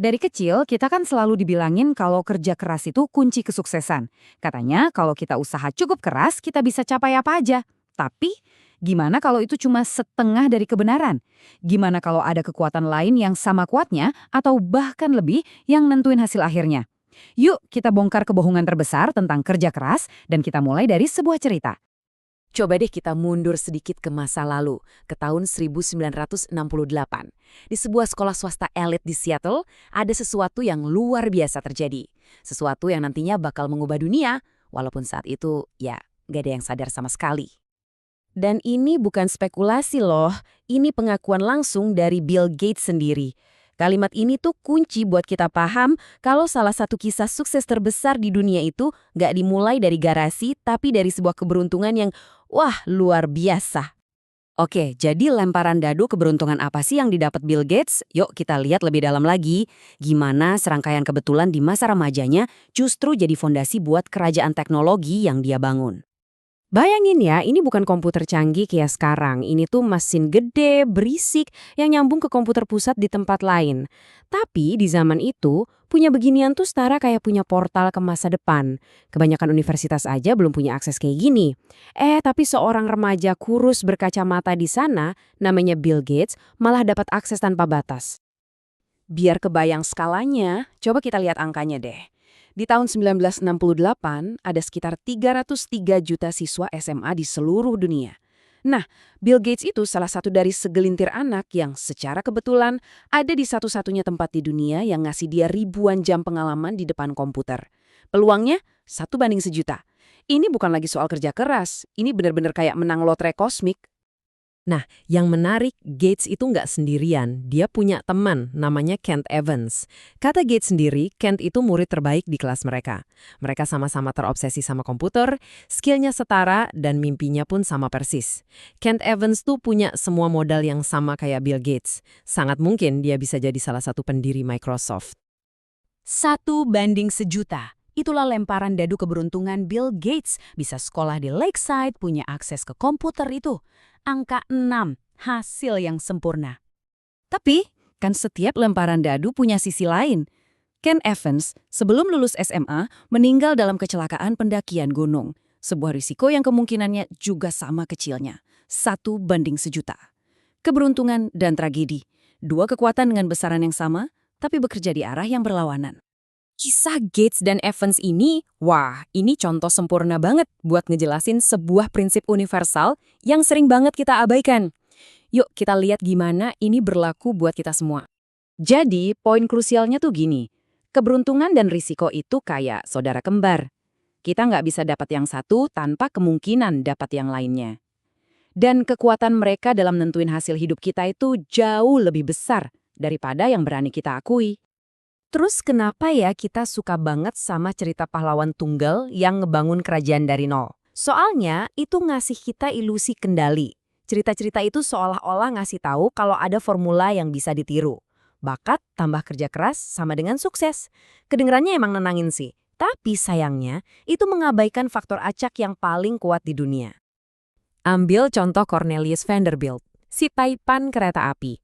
Dari kecil, kita kan selalu dibilangin kalau kerja keras itu kunci kesuksesan. Katanya kalau kita usaha cukup keras, kita bisa capai apa aja. Tapi, gimana kalau itu cuma setengah dari kebenaran? Gimana kalau ada kekuatan lain yang sama kuatnya, atau bahkan lebih yang nentuin hasil akhirnya? Yuk, kita bongkar kebohongan terbesar tentang kerja keras, dan kita mulai dari sebuah cerita. Coba deh kita mundur sedikit ke masa lalu, ke tahun 1968. Di sebuah sekolah swasta elit di Seattle, ada sesuatu yang luar biasa terjadi. Sesuatu yang nantinya bakal mengubah dunia, walaupun saat itu, ya, gak ada yang sadar sama sekali. Dan ini bukan spekulasi loh, ini pengakuan langsung dari Bill Gates sendiri. Kalimat ini tuh kunci buat kita paham kalau salah satu kisah sukses terbesar di dunia itu gak dimulai dari garasi, tapi dari sebuah keberuntungan yang, wah, luar biasa. Oke, jadi lemparan dadu keberuntungan apa sih yang didapat Bill Gates? Yuk kita lihat lebih dalam lagi. Gimana serangkaian kebetulan di masa remajanya justru jadi fondasi buat kerajaan teknologi yang dia bangun. Bayangin ya, ini bukan komputer canggih kayak sekarang. Ini tuh mesin gede, berisik, yang nyambung ke komputer pusat di tempat lain. Tapi di zaman itu, punya beginian tuh setara kayak punya portal ke masa depan. Kebanyakan universitas aja belum punya akses kayak gini. Tapi seorang remaja kurus berkacamata di sana, namanya Bill Gates, malah dapat akses tanpa batas. Biar kebayang skalanya, coba kita lihat angkanya deh. Di tahun 1968, ada sekitar 303 juta siswa SMA di seluruh dunia. Nah, Bill Gates itu salah satu dari segelintir anak yang secara kebetulan ada di satu-satunya tempat di dunia yang ngasih dia ribuan jam pengalaman di depan komputer. Peluangnya 1:1.000.000. Ini bukan lagi soal kerja keras, ini benar-benar kayak menang lotre kosmik. Nah, yang menarik, Gates itu nggak sendirian. Dia punya teman, namanya Kent Evans. Kata Gates sendiri, Kent itu murid terbaik di kelas mereka. Mereka sama-sama terobsesi sama komputer, skillnya setara, dan mimpinya pun sama persis. Kent Evans tuh punya semua modal yang sama kayak Bill Gates. Sangat mungkin dia bisa jadi salah satu pendiri Microsoft. 1:1.000.000. Itulah lemparan dadu keberuntungan Bill Gates. Bisa sekolah di Lakeside, punya akses ke komputer itu. Angka 6, hasil yang sempurna. Tapi, kan setiap lemparan dadu punya sisi lain. Ken Evans, sebelum lulus SMA, meninggal dalam kecelakaan pendakian gunung. Sebuah risiko yang kemungkinannya juga sama kecilnya. 1:1.000.000. Keberuntungan dan tragedi. Dua kekuatan dengan besaran yang sama, tapi bekerja di arah yang berlawanan. Kisah Gates dan Evans ini, wah, ini contoh sempurna banget buat ngejelasin sebuah prinsip universal yang sering banget kita abaikan. Yuk kita lihat gimana ini berlaku buat kita semua. Jadi, poin krusialnya tuh gini, keberuntungan dan risiko itu kayak saudara kembar. Kita nggak bisa dapat yang satu tanpa kemungkinan dapat yang lainnya. Dan kekuatan mereka dalam nentuin hasil hidup kita itu jauh lebih besar daripada yang berani kita akui. Terus kenapa ya kita suka banget sama cerita pahlawan tunggal yang ngebangun kerajaan dari nol? Soalnya itu ngasih kita ilusi kendali. Cerita-cerita itu seolah-olah ngasih tahu kalau ada formula yang bisa ditiru. Bakat tambah kerja keras sama dengan sukses. Kedengerannya emang nenangin sih. Tapi sayangnya itu mengabaikan faktor acak yang paling kuat di dunia. Ambil contoh Cornelius Vanderbilt, si taipan kereta api.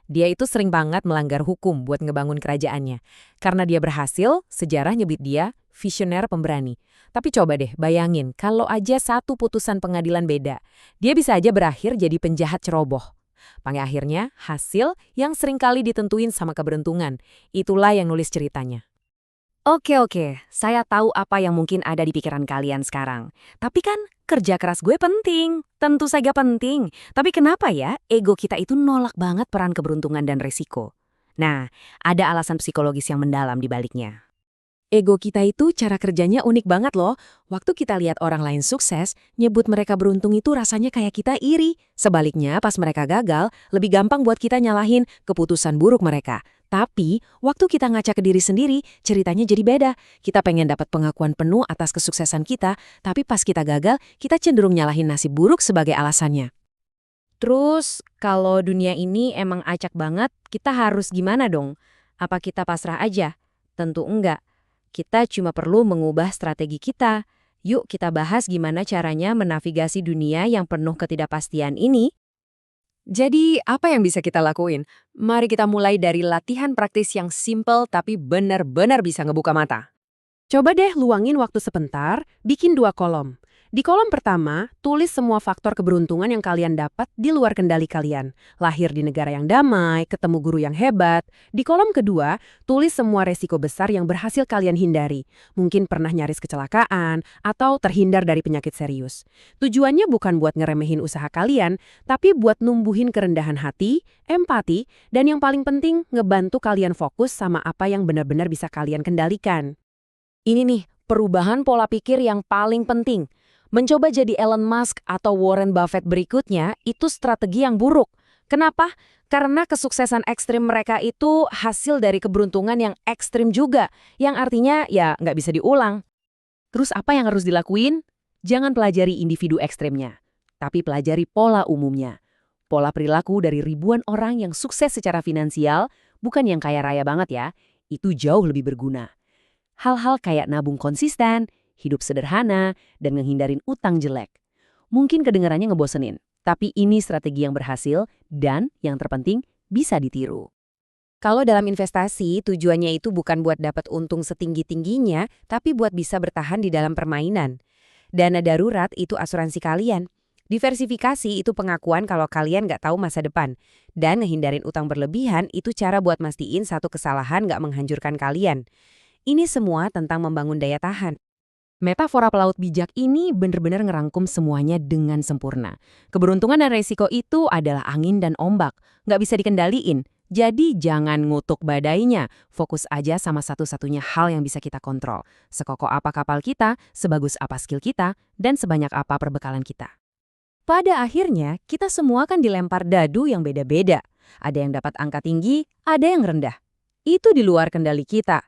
Dia itu sering banget melanggar hukum buat ngebangun kerajaannya. Karena dia berhasil, sejarah nyebut dia visioner pemberani. Tapi coba deh bayangin, kalau aja satu putusan pengadilan beda, dia bisa aja berakhir jadi penjahat ceroboh. Pada akhirnya, hasil yang seringkali ditentuin sama keberuntungan. Itulah yang nulis ceritanya. Oke, saya tahu apa yang mungkin ada di pikiran kalian sekarang. Tapi kan kerja keras gue penting, tentu saja penting. Tapi kenapa ya ego kita itu nolak banget peran keberuntungan dan risiko? Nah, ada alasan psikologis yang mendalam di baliknya. Ego kita itu cara kerjanya unik banget loh. Waktu kita lihat orang lain sukses, nyebut mereka beruntung itu rasanya kayak kita iri. Sebaliknya pas mereka gagal, lebih gampang buat kita nyalahin keputusan buruk mereka. Tapi, waktu kita ngaca ke diri sendiri, ceritanya jadi beda. Kita pengen dapat pengakuan penuh atas kesuksesan kita, tapi pas kita gagal, kita cenderung nyalahin nasib buruk sebagai alasannya. Terus, kalau dunia ini emang acak banget, kita harus gimana dong? Apa kita pasrah aja? Tentu enggak. Kita cuma perlu mengubah strategi kita. Yuk kita bahas gimana caranya menavigasi dunia yang penuh ketidakpastian ini. Jadi, apa yang bisa kita lakuin? Mari kita mulai dari latihan praktis yang simple tapi benar-benar bisa ngebuka mata. Coba deh luangin waktu sebentar, bikin 2 kolom. Di kolom pertama, tulis semua faktor keberuntungan yang kalian dapat di luar kendali kalian. Lahir di negara yang damai, ketemu guru yang hebat. Di kolom kedua, tulis semua resiko besar yang berhasil kalian hindari. Mungkin pernah nyaris kecelakaan, atau terhindar dari penyakit serius. Tujuannya bukan buat ngeremehin usaha kalian, tapi buat numbuhin kerendahan hati, empati, dan yang paling penting, ngebantu kalian fokus sama apa yang benar-benar bisa kalian kendalikan. Ini nih, perubahan pola pikir yang paling penting. Mencoba jadi Elon Musk atau Warren Buffett berikutnya itu strategi yang buruk. Kenapa? Karena kesuksesan ekstrim mereka itu hasil dari keberuntungan yang ekstrim juga, yang artinya ya nggak bisa diulang. Terus apa yang harus dilakuin? Jangan pelajari individu ekstrimnya, tapi pelajari pola umumnya. Pola perilaku dari ribuan orang yang sukses secara finansial, bukan yang kaya raya banget ya, itu jauh lebih berguna. Hal-hal kayak nabung konsisten, hidup sederhana, dan ngehindarin utang jelek. Mungkin kedengarannya ngebosenin, tapi ini strategi yang berhasil dan yang terpenting bisa ditiru. Kalau dalam investasi, tujuannya itu bukan buat dapat untung setinggi-tingginya, tapi buat bisa bertahan di dalam permainan. Dana darurat itu asuransi kalian. Diversifikasi itu pengakuan kalau kalian nggak tahu masa depan. Dan ngehindarin utang berlebihan itu cara buat mastiin satu kesalahan nggak menghancurkan kalian. Ini semua tentang membangun daya tahan. Metafora pelaut bijak ini benar-benar ngerangkum semuanya dengan sempurna. Keberuntungan dan resiko itu adalah angin dan ombak, nggak bisa dikendaliin. Jadi jangan ngutuk badainya, fokus aja sama satu-satunya hal yang bisa kita kontrol. Sekokoh apa kapal kita, sebagus apa skill kita, dan sebanyak apa perbekalan kita. Pada akhirnya, kita semua kan dilempar dadu yang beda-beda. Ada yang dapat angka tinggi, ada yang rendah. Itu di luar kendali kita.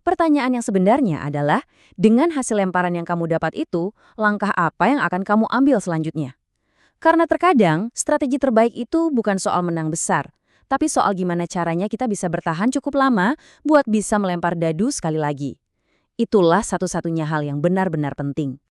Pertanyaan yang sebenarnya adalah, dengan hasil lemparan yang kamu dapat itu, langkah apa yang akan kamu ambil selanjutnya? Karena terkadang, strategi terbaik itu bukan soal menang besar, tapi soal gimana caranya kita bisa bertahan cukup lama buat bisa melempar dadu sekali lagi. Itulah satu-satunya hal yang benar-benar penting.